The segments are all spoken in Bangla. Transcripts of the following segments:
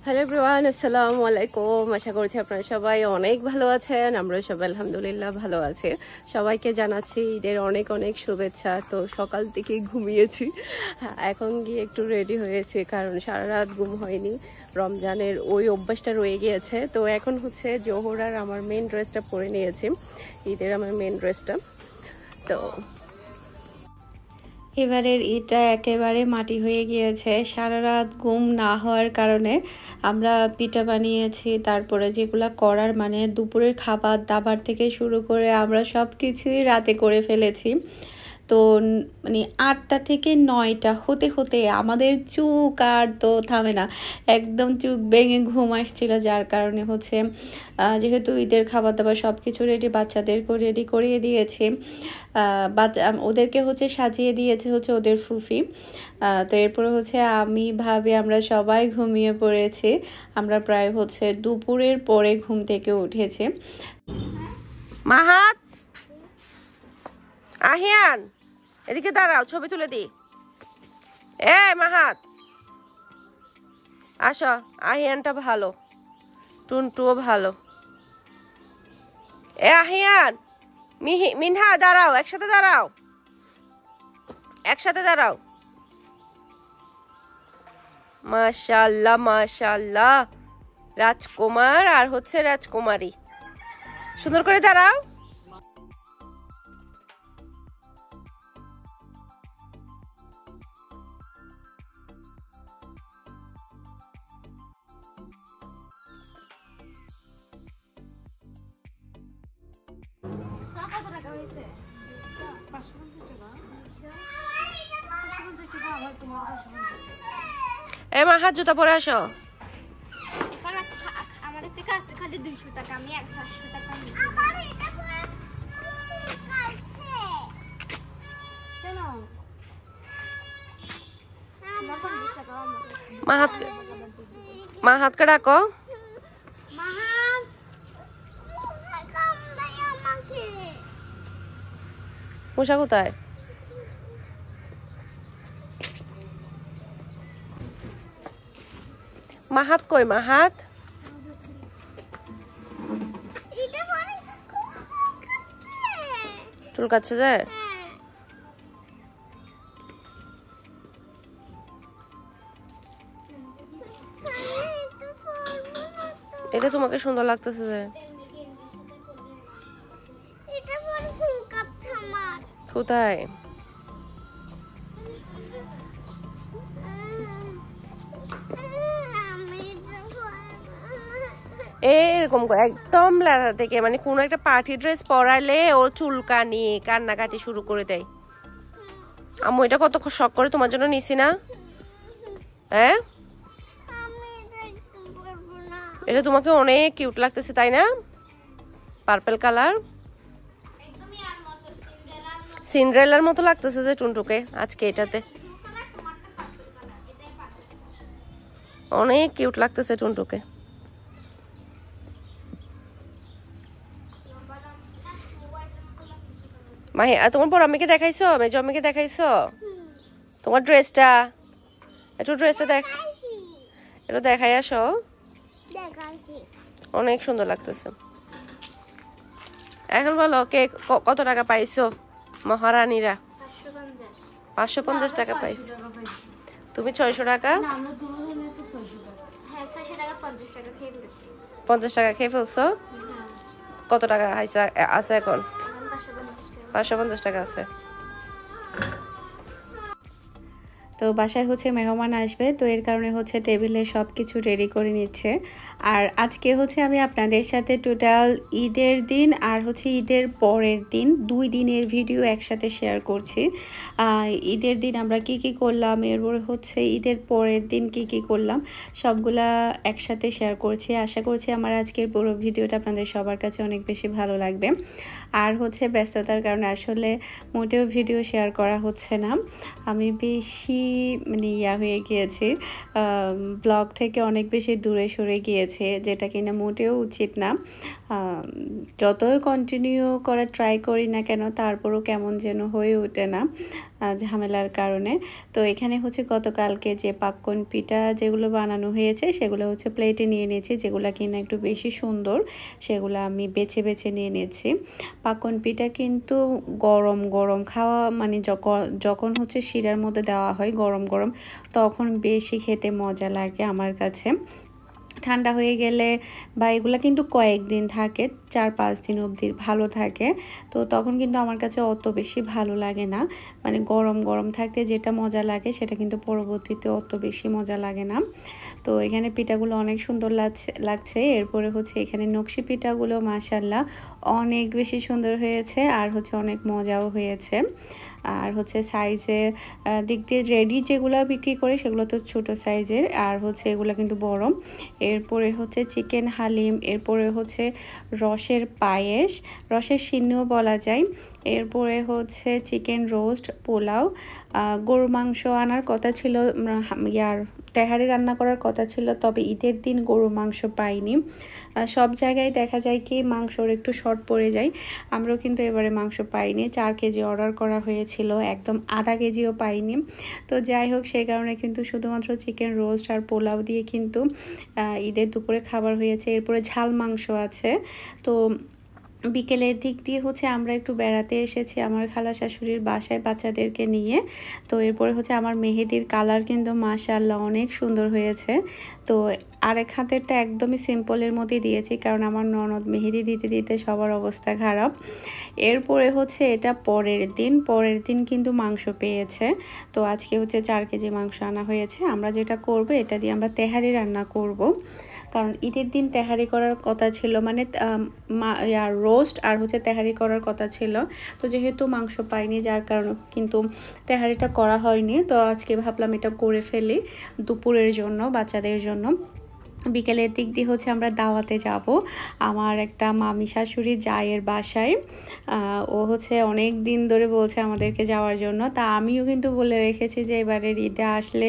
হ্যালো এভরিওয়ান, আসসালামু আলাইকুম। আশা করছি আপনারা সবাই অনেক ভালো আছেন। আমরা সবাই আলহামদুলিল্লাহ ভালো আছি। সবাইকে জানাচ্ছি ঈদের অনেক অনেক শুভেচ্ছা। তো সকাল থেকেই ঘুমিয়েছি, এখন গিয়ে একটু রেডি হয়েছি, কারণ সারা রাত ঘুম হয়নি। রমজানের ওই অভ্যাসটা রয়ে গিয়েছে। তো এখন হচ্ছে জোহর আর আমার মেন ড্রেসটা পরে নিয়েছি, ঈদের আমার মেন ড্রেসটা। তো এবারের ঈদটা একেবারে মাটি হয়ে গিয়েছে। সারা রাত ঘুম না হওয়ার কারণে আমরা পিঠা বানিয়েছি, তারপরে যেগুলো করার মানে দুপুরের খাবার দাবার থেকে শুরু করে আমরা সব কিছুই রাতে করে ফেলেছি। তো মানে 8টা থেকে 9টা হতে হতে আমাদের চুক আর তো থামে না, একদম চুক ভেঙে ঘুম আসছিল। যার কারণে হচ্ছে যেহেতু ঈদের খাবার দাবার সব কিছু রেডি, বাচ্চাদেরকেও রেডি করিয়ে দিয়েছি। ওদেরকে হচ্ছে সাজিয়ে দিয়েছে হচ্ছে ওদের ফুফি। তো এরপরে হচ্ছে আমি ভাবি আমরা সবাই ঘুমিয়ে পড়েছি। আমরা প্রায় হচ্ছে দুপুরের পরে ঘুম থেকে উঠেছি। মাহাত, আহিয়ান, এদিকে দাঁড়াও, ছবি তুলে দি। মাহাত আসো, আহিয়ানটা ভালো, টুনটুও ভালো। আহিয়ান, মিনহা দাঁড়াও, একসাথে দাঁড়াও, একসাথে দাঁড়াও। মাশাআল্লাহ মাশাআল্লাহ, রাজকুমার আর হচ্ছে রাজকুমারী, সুন্দর করে দাঁড়াও। মা হাত জুতা পরে আসো। আমাদের থেকে আছে খালি 200 টাকা, আমি 100 টাকা নিই। মা হাতকে ডাকো। মুসা কোথায়? মাহাত কই? মাহাত চুল কাটছে যায়। এটা তোমাকে সুন্দর লাগতেছে যে। কোথায়? এরকম একদম লেদা থেকে মানে কোন একটা পার্টি ড্রেস পরাইলে ওর চুলকানি কান্নাকাটি শুরু করে দেয়। আম্মু এটা কত শখ করে তোমার জন্য নিছি না? হ্যাঁ, এটা তোমাকে অনেক কিউট লাগতেছে তাই না? পার্পল কালার, সিন্ড্রেলার মতো লাগতেছে যে টুনটুকে আজকে এটাতে। অনেক কিউট লাগতেছে টুনটুকে। মাহি, তোমার বড় আম্মিকে দেখাইছো? মেজো আম্মিকে দেখাইছো তোমার ড্রেসটা? একটু ড্রেসটা দেখ, একটু দেখাই আসো। অনেক সুন্দর লাগতেছে। এখন বলো কে কত টাকা পাইছো? মহারানীরা 550 টাকা পাইছো, তুমি 600 টাকা। 50 টাকা খেয়ে ফেলছো। কত টাকা আছে এখন? 550 টাকা আছে। তো বাসায় হচ্ছে মেহমান আসবে, তো এর কারণে হচ্ছে টেবিলে সব কিছু রেডি করে নিচ্ছে। আর আজকে হচ্ছে আমি আপনাদের সাথে টোটাল ঈদের দিন আর হচ্ছে ঈদের পরের দিন 2 দিনের ভিডিও একসাথে শেয়ার করছি। ঈদের দিন আমরা কি কি করলাম, এরপরে হচ্ছে ঈদের পরের দিন কি কি করলাম, সবগুলা একসাথে শেয়ার করছি। আশা করছি আমার আজকের পুরো ভিডিওটা আপনাদের সবার কাছে অনেক বেশি ভালো লাগবে। আর হচ্ছে ব্যস্ততার কারণে আসলে মোটেও ভিডিও শেয়ার করা হচ্ছে না। আমি বেশি মানে হয়ে গিয়েছি, ব্লগ থেকে অনেক বেশি দূরে সরে গিয়েছে, যেটা কিনা মোটেও উচিত না। যতই কন্টিনিউ করা ট্রাই করি না কেন, তারপরও কেমন যেন হয়ে ওঠে না ঝামেলার কারণে। তো এখানে হচ্ছে গতকালকে যে পাক্কন পিঠা যেগুলো বানানো হয়েছে সেগুলো হচ্ছে প্লেটে নিয়ে নিয়েছি, যেগুলো কিনা একটু বেশি সুন্দর সেগুলো আমি বেছে বেছে নিয়ে নিয়েছি। পাক্কন পিঠা কিন্তু গরম গরম খাওয়া মানে যখন হচ্ছে শিরার মধ্যে দেওয়া হয় গরম গরম, তখন বেশি খেতে মজা লাগে আমার কাছে। ঠান্ডা হয়ে গেলে বা এগুলা কিন্তু কয়েকদিন থাকে, 4-5 দিন অবধি ভালো থাকে, তো তখন কিন্তু আমার কাছে অত বেশি ভালো লাগে না। মানে গরম গরম থাকতে যেটা মজা লাগে সেটা কিন্তু পরবর্তীতে অত বেশি মজা লাগে না। তো এখানে পিঠাগুলো অনেক সুন্দর লাগছে। এরপরে হচ্ছে এখানে নকশি পিঠাগুলো মাশাআল্লাহ অনেক বেশি সুন্দর হয়েছে, আর হচ্ছে অনেক মজাও হয়েছে। আর হচ্ছে সাইজের দিক দিয়ে রেডি যেগুলো বিক্রি করে সেগুলো তো ছোট সাইজের, আর হচ্ছে এগুলো কিন্তু বড়। এরপরে হচ্ছে চিকেন হালিম, এরপরে হচ্ছে রসের পায়েস, রসের সিন্নিও বলা যায়। এরপরে হচ্ছে চিকেন রোস্ট, পোলাও, গরু মাংস আনার কথা ছিল, তেহারি রান্না করার কথা ছিল, তবে ঈদের দিন গরু মাংস পাইনি। সব জায়গায় দেখা যায় কি মাংসর একটু শর্ট পড়ে যায়, আমরাও কিন্তু এবারে মাংস পাইনি। 4 কেজি অর্ডার করা হয়েছিল, একদম আধা কেজিও পাইনি। তো যাই হোক, সেই কারণে কিন্তু শুধুমাত্র চিকেন রোস্ট আর পোলাও দিয়ে কিন্তু ঈদের দুপুরে খাবার হয়েছে। এরপরে ঝাল মাংস আছে। তো বিকেলের দিক দিয়ে হচ্ছে আমরা একটু বেড়াতে এসেছি আমার খালা শাশুড়ির বাসায় বাচ্চাদেরকে নিয়ে। তো এরপরে হচ্ছে আমার মেহেদির কালার কিন্তু মাশাআল্লাহ অনেক সুন্দর হয়েছে। তো আরেক হাতেরটা একদমই সিম্পলের মধ্যে দিয়েছি, কারণ আমার ননদ মেহেদি দিতে দিতে সবার অবস্থা খারাপ। এরপরে হচ্ছে এটা পরের দিন কিন্তু মাংস পেয়েছে। তো আজকে হচ্ছে 4 কেজি মাংস আনা হয়েছে। আমরা যেটা করব, এটা দিয়ে আমরা তেহারি রান্না করব, কারণ ঈদের দিন তেহারি করার কথা ছিল, মানে রোস্ট আর হচ্ছে তেহারি করার কথা ছিল। তো যেহেতু মাংস পাইনি, যার কারণে কিন্তু তেহারিটা করা হয়নি। তো আজকে ভাবলাম এটা করে ফেলি দুপুরের জন্য, বাচ্চাদের জন্য। বিকেলের দিক দিয়ে হচ্ছে আমরা দাওয়াতে যাব আমার একটা মামি শাশুড়ি জায়ের বাসায়। ও হচ্ছে অনেক দিন ধরে বলছে আমাদেরকে যাওয়ার জন্য, তা আমিও কিন্তু বলে রেখেছি যে এবারের ঈদে আসলে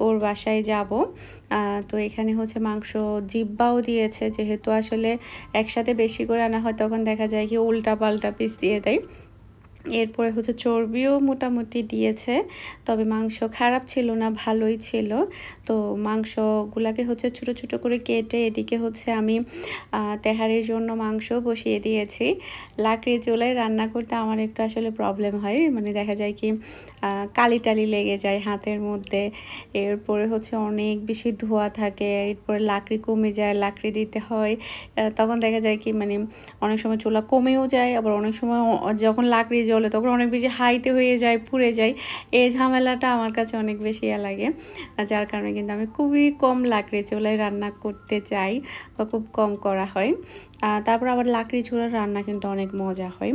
ওর বাসায় যাব। তো এখানে হচ্ছে মাংস জিব্বাও দিয়েছে, যেহেতু আসলে একসাথে বেশি করে আনা হয় তখন দেখা যায় কি উল্টা পাল্টা পিস দিয়ে দেয়। এরপরে হচ্ছে চর্বিও মোটামুটি দিয়েছে, তবে মাংস খারাপ ছিল না, ভালোই ছিল। তো মাংসগুলাকে হচ্ছে ছোটো ছোটো করে কেটে এদিকে হচ্ছে আমি তেহারির জন্য মাংস বসিয়ে দিয়েছি। লাকড়ি চুলায় রান্না করতে আমার একটু আসলে প্রবলেম হয়, মানে দেখা যায় কি কালি টালি লেগে যায় হাতের মধ্যে। এরপরে হচ্ছে অনেক বেশি ধোঁয়া থাকে, এরপরে লাকড়ি কমে যায়, লাকড়ি দিতে হয়। তখন দেখা যায় কি মানে অনেক সময় চুলা কমেও যায়, আবার অনেক সময় যখন লাকড়ি জ্বলে তখন অনেক বেশি হাইতে হয়ে যায়, পুড়ে যায়। এই ঝামেলাটা আমার কাছে অনেক বেশি লাগে, যার কারণে কিন্তু আমি খুবই কম লাকড়ি চুলায় রান্না করতে চাই, বা খুব কম করা হয়। তারপর আবার লাকড়ি চুলার রান্না কিন্তু অনেক মজা হয়।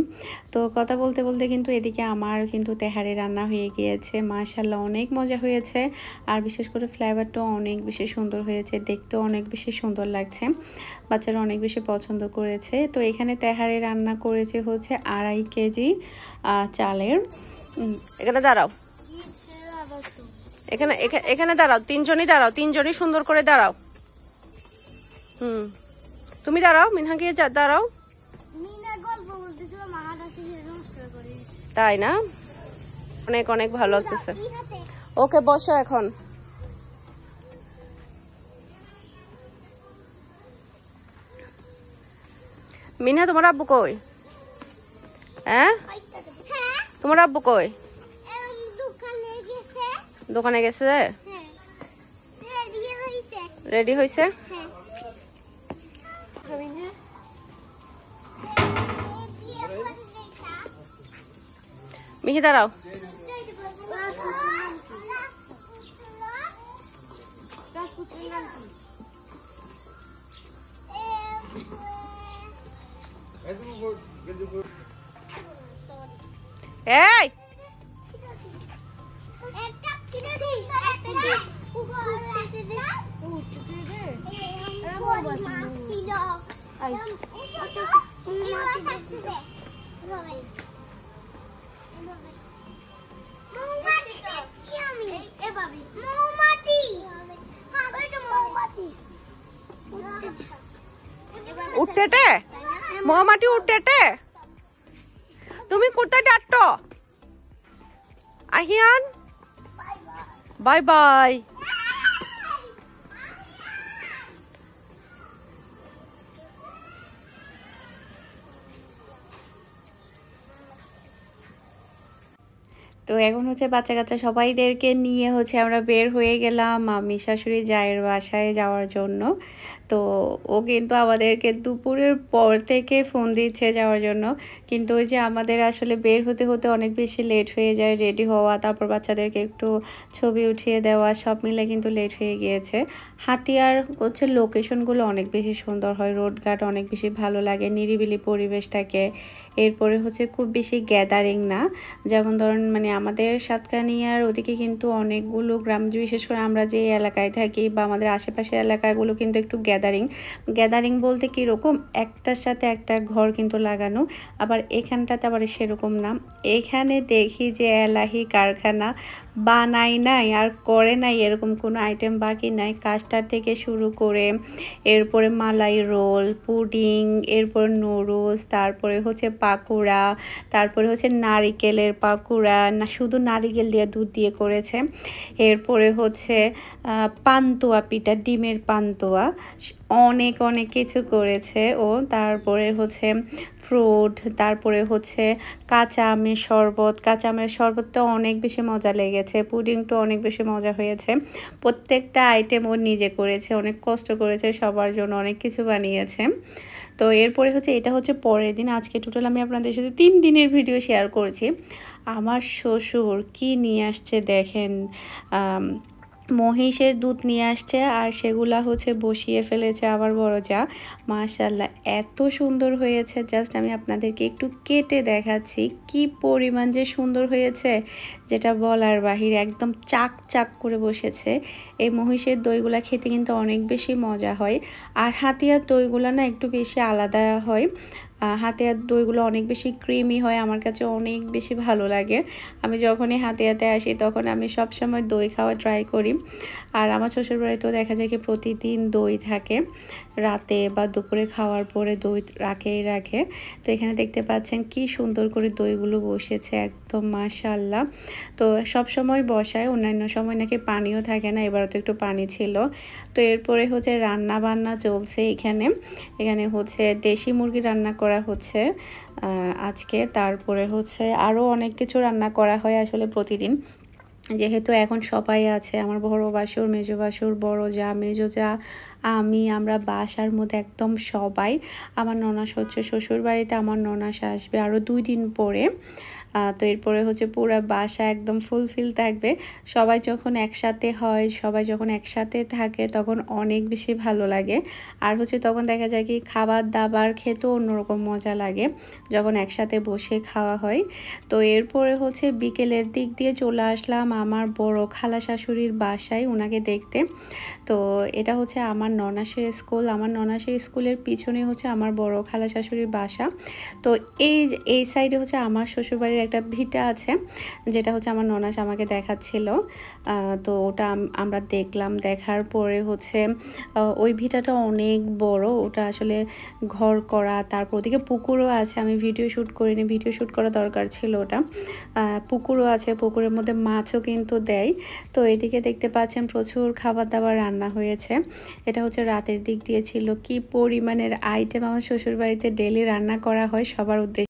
তো কথা বলতে বলতে কিন্তু এদিকে আমার কিন্তু তেহারি রান্না হয়ে গিয়েছে, মাশাআল্লাহ অনেক মজা হয়েছে। আর বিশেষ করে ফ্লেভারটাও অনেক বেশি সুন্দর হয়েছে, দেখতেও অনেক বেশি সুন্দর লাগছে, বাচ্চারা অনেক বেশি পছন্দ করেছে। তো এখানে তেহারি রান্না করেছে হচ্ছে 2.5 কেজি চালের। এখানে দাঁড়াও, এখানে দাঁড়াও, তিনজনই দাঁড়াও, তিনজনই সুন্দর করে দাঁড়াও। তুমি দাঁড়াও, মিনহা গিয়ে দাঁড়াও। তাই না, অনেক অনেক ভালো লাগতেছে। ওকে বসো এখন। মিনহা তোমার আব্বু কই? হ্যাঁ, তোমার আব্বু কই? দোকানে গেছে। রেডি হয়েছে? মিহি দাঁড়াও। এই উঠতেটে মৌমাটি উঠতেটে তুমি কোথায় ডাকতো আহিয়ান বাই বাই তো এখন হচ্ছে বাচ্চা কাচ্চা সবাইদেরকে নিয়ে হচ্ছে আমরা বের হয়ে গেলাম আমি শাশুড়ি জায়ের বাসায় যাওয়ার জন্য। তো ও কিন্তু আমাদেরকে দুপুরের পর থেকে ফোন দিচ্ছে যাওয়ার জন্য, কিন্তু ওই যে আমাদের আসলে বের হতে হতে অনেক বেশি লেট হয়ে যায়, রেডি হওয়া, তারপর বাচ্চাদেরকে একটু ছবি উঠিয়ে দেওয়া, সব মিলে কিন্তু লেট হয়ে গিয়েছে। হাতিয়ার হচ্ছে লোকেশনগুলো অনেক বেশি সুন্দর হয়, রোডঘাট অনেক বেশি ভালো লাগে, নিরিবিলি পরিবেশ থাকে। এরপরে হচ্ছে খুব বেশি গ্যাদারিং না, যেমন ধরুন মানে আমাদের সাতকানিয়ার ওদিকে কিন্তু অনেকগুলো গ্রাম, বিশেষ করে আমরা যে এলাকায় থাকি বা আমাদের আশেপাশের এলাকাগুলো কিন্তু একটু গ্যাদারিং বলতে কীরকম, একটার সাথে একটা ঘর কিন্তু লাগানো, আবার এখানটাতে আবার সেরকম না। এখানে দেখি যে এলাহি কারখানা, বানাই নাই আর করে নাই এরকম কোনো আইটেম বাকি নাই। কাস্টার থেকে শুরু করে এরপরে মালাই রোল, পুডিং, এরপর নুডলস, তারপরে হচ্ছে পাকুড়া, তারপরে হচ্ছে নারিকেলের পাকুড়া, না শুধু নারিকেল দিয়ে দুধ দিয়ে করেছে। এরপরে হচ্ছে পান্তুয়া পিঠা, ডিমের পান্তুয়া, অনেক অনেক কিছু করেছে ও। তারপরে হচ্ছে ফ্রুট, তারপরে হচ্ছে কাঁচা আমের শরবত, কাঁচা আমের শরবতটা অনেক বেশি মজা লেগেছে, পুডিংটা অনেক বেশি মজা হয়েছে। প্রত্যেকটা আইটেম ও নিজে করেছে, অনেক কষ্ট করেছে, সবার জন্য অনেক কিছু বানিয়েছে। তো এরপরে হচ্ছে এটা হচ্ছে পরের দিন, আজকে টোটাল আমি আপনাদের সাথে 3 দিনের ভিডিও শেয়ার করেছি। আমার শ্বশুর কি নিয়ে আসছে দেখেন, মহিষের দুধ নিয়ে আসছে আর সেগুলা হচ্ছে বসিয়ে ফেলেছে আবার বড় যা। মাশাআল্লাহ এত সুন্দর হয়েছে, জাস্ট আমি আপনাদেরকে একটু কেটে দেখাচ্ছি কি পরিমাণ যে সুন্দর হয়েছে, যেটা বলার বাহিরে, একদম চাক চাক করে বসেছে। এই মহিষের দইগুলা খেতে কিন্তু অনেক বেশি মজা হয়, আর হাতিয়ার দইগুলা না একটু বেশি আলাদা হয়। হাতিয়ার দইগুলো অনেক বেশি ক্রিমি হয়, আমার কাছে অনেক বেশি ভালো লাগে। আমি যখনই হাতিয়াতে আসি তখন আমি সব সময় দই খাওয়া ট্রাই করি। আর আমার শ্বশুরবাড়িতেও দেখা যায় কি প্রতিদিন দই থাকে, রাতে বা দুপুরে খাওয়ার পরে দই রাখে। তো এখানে দেখতে পাচ্ছেন কি সুন্দর করে দইগুলো বসেছে, একদম মাশাআল্লাহ। তো সব সময় বসায়, অন্যান্য সময় নাকি পানিও থাকে না, এবারও তো একটু পানি ছিল। তো এরপরে হচ্ছে রান্না বান্না চলছে এখানে হচ্ছে দেশি মুরগি রান্না করা হচ্ছে আজকে। তারপরে হচ্ছে আরও অনেক কিছু রান্না করা হয় আসলে প্রতিদিন, যেহেতু এখন সবাই আছে, আমার বড় বাসুর, মেজো বাসুর, বড় যা, মেজো যা, আমরা বাসার মধ্যে একদম সবাই। আমার ননাস হচ্ছে শ্বশুর বাড়িতে, আমার ননাস আসবে আরও 2 দিন পরে। তো এরপরে হচ্ছে পুরো বাসা একদম ফুলফিল থাকবে। সবাই যখন একসাথে হয়, সবাই যখন একসাথে থাকে তখন অনেক বেশি ভালো লাগে। আর হচ্ছে তখন দেখা যায় কি খাবার দাবার খেতেও অন্যরকম মজা লাগে যখন একসাথে বসে খাওয়া হয়। তো এরপরে হচ্ছে বিকেলের দিক দিয়ে চলে আসলাম আমার বড় খালা শাশুড়ির বাসায় ওনাকে দেখতে। তো এটা হচ্ছে আমার ননাসের স্কুল, আমার ননাসের স্কুলের পিছনে হচ্ছে আমার বড় খালা শাশুড়ির বাসা। তো এই সাইডে হচ্ছে আমার শ্বশুরবাড়ির একটা ভিটা আছে, যেটা হচ্ছে আমার ননাস আমাকে দেখাচ্ছিল। তো ওটা আমরা দেখলাম, দেখার পরে হচ্ছে ওই ভিটাটা অনেক বড়, ওটা আসলে ঘর করা, তারপর ওদিকে পুকুরও আছে। আমি ভিডিও শ্যুট করিনি, ভিডিও শ্যুট করা দরকার ছিল ওটা। পুকুরও আছে, পুকুরের মধ্যে মাছও কিন্তু দেয়। তো এদিকে দেখতে পাচ্ছেন প্রচুর খাবার দাবার রান্না হয়েছে। এটা হচ্ছে রাতের দিক দিয়ে ছিল, কি পরিমাণের আইটেম আমার শ্বশুরবাড়িতে ডেলি রান্না করা হয় সবার উদ্দেশ্যে।